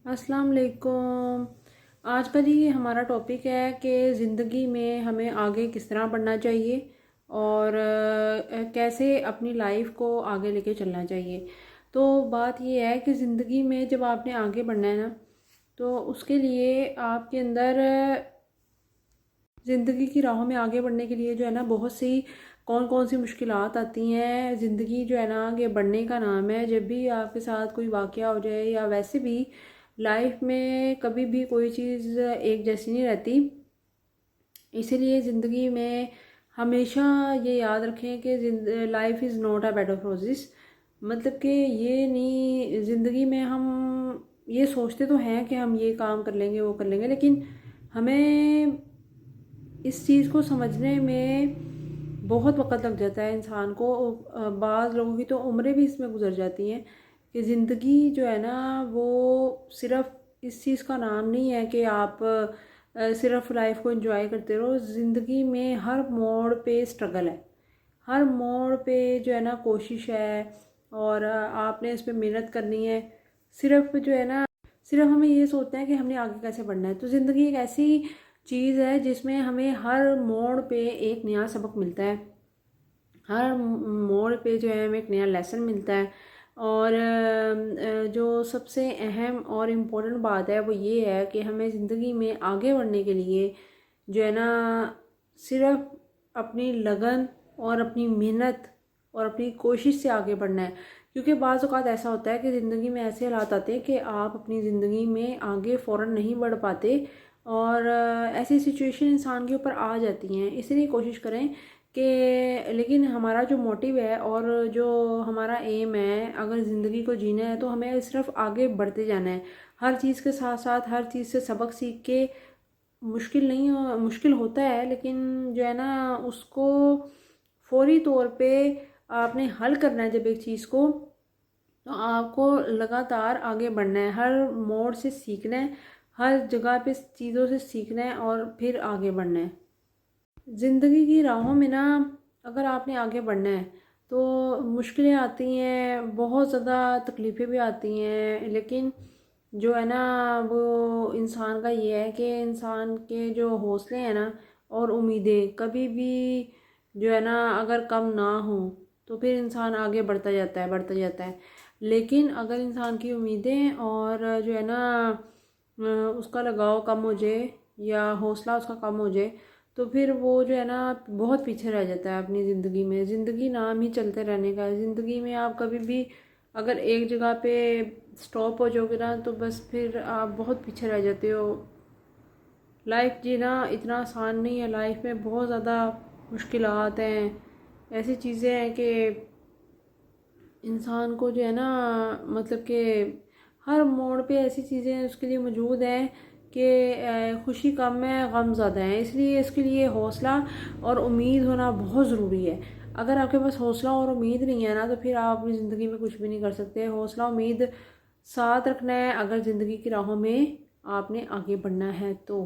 السلام علیکم۔ آج کا جی ہمارا ٹاپک ہے کہ زندگی میں ہمیں آگے کس طرح بڑھنا چاہیے اور کیسے اپنی لائف کو آگے لے کے چلنا چاہیے۔ تو بات یہ ہے کہ زندگی میں جب آپ نے آگے بڑھنا ہے نا، تو اس کے لیے آپ کے اندر زندگی کی راہوں میں آگے بڑھنے کے لیے جو ہے نا بہت سی کون کون سی مشکلات آتی ہیں۔ زندگی جو ہے نا آگے بڑھنے کا نام ہے۔ جب بھی آپ کے ساتھ کوئی واقعہ ہو جائے یا ویسے بھی لائف میں کبھی بھی کوئی چیز ایک جیسی نہیں رہتی، اسی لیے زندگی میں ہمیشہ یہ یاد رکھیں کہ life is not a bad of roses. مطلب کہ یہ نہیں، زندگی میں ہم یہ سوچتے تو ہیں کہ ہم یہ کام کر لیں گے وہ کر لیں گے، لیکن ہمیں اس چیز کو سمجھنے میں بہت وقت لگ جاتا ہے انسان کو۔ بعض لوگوں کی تو عمریں بھی اس میں گزر جاتی ہیں کہ زندگی جو ہے نا وہ صرف اس چیز کا نام نہیں ہے کہ آپ صرف لائف کو انجوائے کرتے رہو۔ زندگی میں ہر موڑ پہ اسٹرگل ہے، ہر موڑ پہ جو ہے نا کوشش ہے اور آپ نے اس پہ محنت کرنی ہے۔ صرف جو ہے نا صرف ہمیں یہ سوچنا ہے کہ ہم نے آگے کیسے بڑھنا ہے۔ تو زندگی ایک ایسی چیز ہے جس میں ہمیں ہر موڑ پہ ایک نیا سبق ملتا ہے، ہر موڑ پہ جو ہے ہمیں ایک نیا لیسن ملتا ہے۔ اور جو سب سے اہم اور امپورٹنٹ بات ہے وہ یہ ہے کہ ہمیں زندگی میں آگے بڑھنے کے لیے جو ہے نا صرف اپنی لگن اور اپنی محنت اور اپنی کوشش سے آگے بڑھنا ہے۔ کیونکہ بعض اوقات ایسا ہوتا ہے کہ زندگی میں ایسے حالات آتے ہیں کہ آپ اپنی زندگی میں آگے فوراً نہیں بڑھ پاتے اور ایسی سچویشن انسان کے اوپر آ جاتی ہیں۔ اس لیے کوشش کریں کہ لیکن ہمارا جو موٹیو ہے اور جو ہمارا ایم ہے، اگر زندگی کو جینا ہے تو ہمیں صرف آگے بڑھتے جانا ہے۔ ہر چیز کے ساتھ ساتھ ہر چیز سے سبق سیکھ کے مشکل ہوتا ہے، لیکن جو ہے نا اس کو فوری طور پہ آپ نے حل کرنا ہے جب ایک چیز کو، تو آپ کو لگاتار آگے بڑھنا ہے، ہر موڑ سے سیکھنا ہے، ہر جگہ پہ چیزوں سے سیکھنا ہے اور پھر آگے بڑھنا ہے۔ زندگی کی راہوں میں نا اگر آپ نے آگے بڑھنا ہے تو مشکلیں آتی ہیں، بہت زیادہ تکلیفیں بھی آتی ہیں، لیکن جو ہے نا وہ انسان کا یہ ہے کہ انسان کے جو حوصلے ہیں نا اور امیدیں کبھی بھی جو ہے نا اگر کم نہ ہوں تو پھر انسان آگے بڑھتا جاتا ہے بڑھتا جاتا ہے۔ لیکن اگر انسان کی امیدیں اور جو ہے نا اس کا لگاؤ کم ہو جائے یا حوصلہ اس کا کم ہو جائے تو پھر وہ جو ہے نا بہت پیچھے رہ جاتا ہے اپنی زندگی میں۔ زندگی نام ہی چلتے رہنے کا ہے۔ زندگی میں آپ کبھی بھی اگر ایک جگہ پہ سٹاپ ہو جاؤ گے نا تو بس پھر آپ بہت پیچھے رہ جاتے ہو۔ لائف جینا اتنا آسان نہیں ہے، لائف میں بہت زیادہ مشکلات ہیں، ایسی چیزیں ہیں کہ انسان کو جو ہے نا مطلب کہ ہر موڑ پہ ایسی چیزیں اس کے لیے موجود ہیں کہ خوشی کم ہے غم زیادہ ہے۔ اس لیے اس کے لیے حوصلہ اور امید ہونا بہت ضروری ہے۔ اگر آپ کے پاس حوصلہ اور امید نہیں ہے نا تو پھر آپ اپنی زندگی میں کچھ بھی نہیں کر سکتے۔ حوصلہ امید ساتھ رکھنا ہے اگر زندگی کی راہوں میں آپ نے آگے بڑھنا ہے تو۔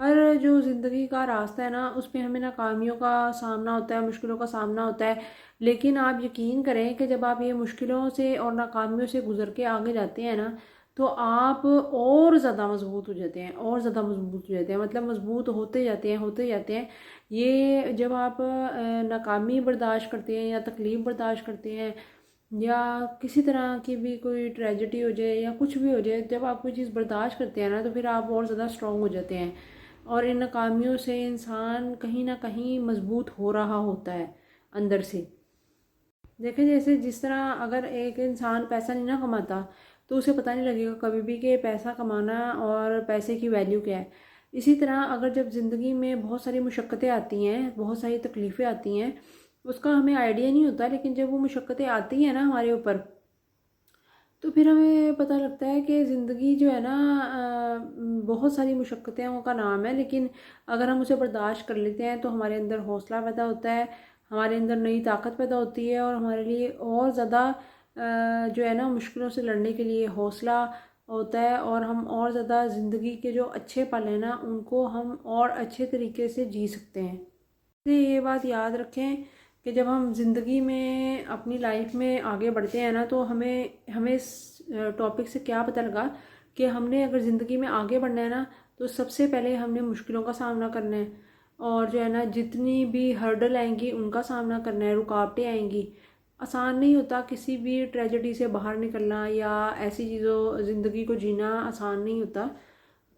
ہر جو زندگی کا راستہ ہے نا اس پہ ہمیں ناکامیوں کا سامنا ہوتا ہے، مشکلوں کا سامنا ہوتا ہے، لیکن آپ یقین کریں کہ جب آپ یہ مشکلوں سے اور ناکامیوں سے گزر کے آگے جاتے ہیں نا تو آپ اور زیادہ مضبوط ہو جاتے ہیں، اور زیادہ مضبوط ہو جاتے ہیں، مطلب مضبوط ہوتے جاتے ہیں ہوتے جاتے ہیں۔ یہ جب آپ ناکامی برداشت کرتے ہیں یا تکلیف برداشت کرتے ہیں یا کسی طرح کی بھی کوئی ٹریجڈی ہو جائے یا کچھ بھی ہو جائے، جب آپ کوئی چیز برداشت کرتے ہیں نا تو پھر آپ اور زیادہ اسٹرانگ ہو جاتے ہیں اور ان ناکامیوں سے انسان کہیں نہ کہیں مضبوط ہو رہا ہوتا ہے اندر سے۔ دیکھیں جیسے جس طرح اگر ایک انسان پیسہ نہیں نہ کماتا تو اسے پتہ نہیں لگے گا کبھی بھی کہ پیسہ کمانا اور پیسے کی ویلیو کیا ہے۔ اسی طرح اگر جب زندگی میں بہت ساری مشقتیں آتی ہیں، بہت ساری تکلیفیں آتی ہیں، اس کا ہمیں آئیڈیا نہیں ہوتا، لیکن جب وہ مشقتیں آتی ہیں نا ہمارے اوپر تو پھر ہمیں پتہ لگتا ہے کہ زندگی جو ہے نا بہت ساری مشقتوں کا نام ہے، لیکن اگر ہم اسے برداشت کر لیتے ہیں تو ہمارے اندر حوصلہ پیدا ہوتا ہے، ہمارے اندر نئی طاقت پیدا ہوتی ہے اور ہمارے لیے اور زیادہ جو ہے نا مشکلوں سے لڑنے کے لیے حوصلہ ہوتا ہے اور ہم اور زیادہ زندگی کے جو اچھے پل ہیں نا ان کو ہم اور اچھے طریقے سے جی سکتے ہیں۔ اس لیے یہ بات یاد رکھیں کہ جب ہم زندگی میں اپنی لائف میں آگے بڑھتے ہیں نا تو ہمیں اس ٹاپک سے کیا پتہ لگا کہ ہم نے اگر زندگی میں آگے بڑھنا ہے نا تو سب سے پہلے ہم نے مشکلوں کا سامنا کرنا ہے، اور جو ہے نا جتنی بھی ہرڈل آئیں گی ان کا سامنا کرنا ہے، رکاوٹیں آئیں گی۔ آسان نہیں ہوتا کسی بھی ٹریجڈی سے باہر نکلنا یا ایسی چیزوں زندگی کو جینا آسان نہیں ہوتا۔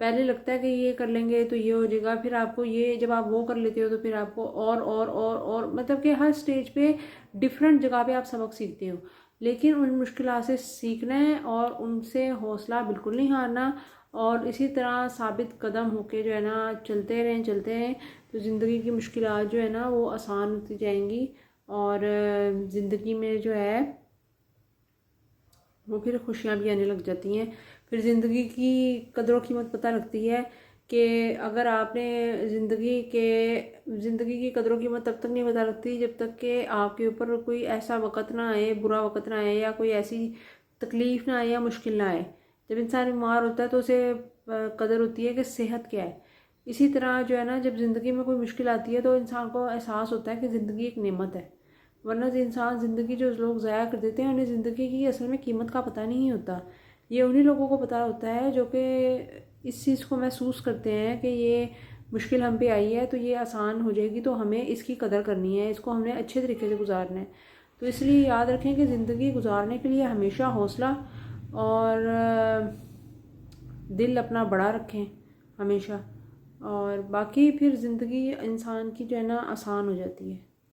پہلے لگتا ہے کہ یہ کر لیں گے تو یہ ہو جائے گا، پھر آپ کو یہ جب آپ وہ کر لیتے ہو تو پھر آپ کو اور مطلب کہ ہر سٹیج پہ ڈفرینٹ جگہ پہ آپ سبق سیکھتے ہو، لیکن ان مشکلات سے سیکھنا ہے اور ان سے حوصلہ بالکل نہیں ہارنا، اور اسی طرح ثابت قدم ہو کے جو ہے نا چلتے رہیں تو زندگی کی مشکلات جو ہے نا وہ آسان ہوتی جائیں گی، اور زندگی میں جو ہے وہ پھر خوشیاں بھی آنے لگ جاتی ہیں۔ پھر زندگی کی قدر و قیمت پتہ لگتی ہے کہ اگر آپ نے زندگی کی قدر و قیمت تب تک نہیں پتہ لگتی جب تک کہ آپ کے اوپر کوئی ایسا وقت نہ آئے، برا وقت نہ آئے، یا کوئی ایسی تکلیف نہ آئے یا مشکل نہ آئے۔ جب انسان بیمار ہوتا ہے تو اسے قدر ہوتی ہے کہ صحت کیا ہے۔ اسی طرح جو ہے نا جب زندگی میں کوئی مشکل آتی ہے تو انسان کو احساس ہوتا ہے کہ زندگی ایک نعمت ہے، ورنہ انسان زندگی جو لوگ ضائع کر دیتے ہیں انہیں زندگی کی اصل میں قیمت کا پتہ نہیں ہوتا۔ یہ انہی لوگوں کو پتہ ہوتا ہے جو کہ اس چیز کو محسوس کرتے ہیں کہ یہ مشکل ہم پہ آئی ہے تو یہ آسان ہو جائے گی، تو ہمیں اس کی قدر کرنی ہے، اس کو ہم نے اچھے طریقے سے گزارنا ہے۔ تو اس لیے یاد رکھیں کہ زندگی گزارنے کے لیے ہمیشہ حوصلہ اور دل اپنا بڑا رکھیں ہمیشہ، اور باقی پھر زندگی انسان کی جو ہے نا آسان ہو جاتی ہے۔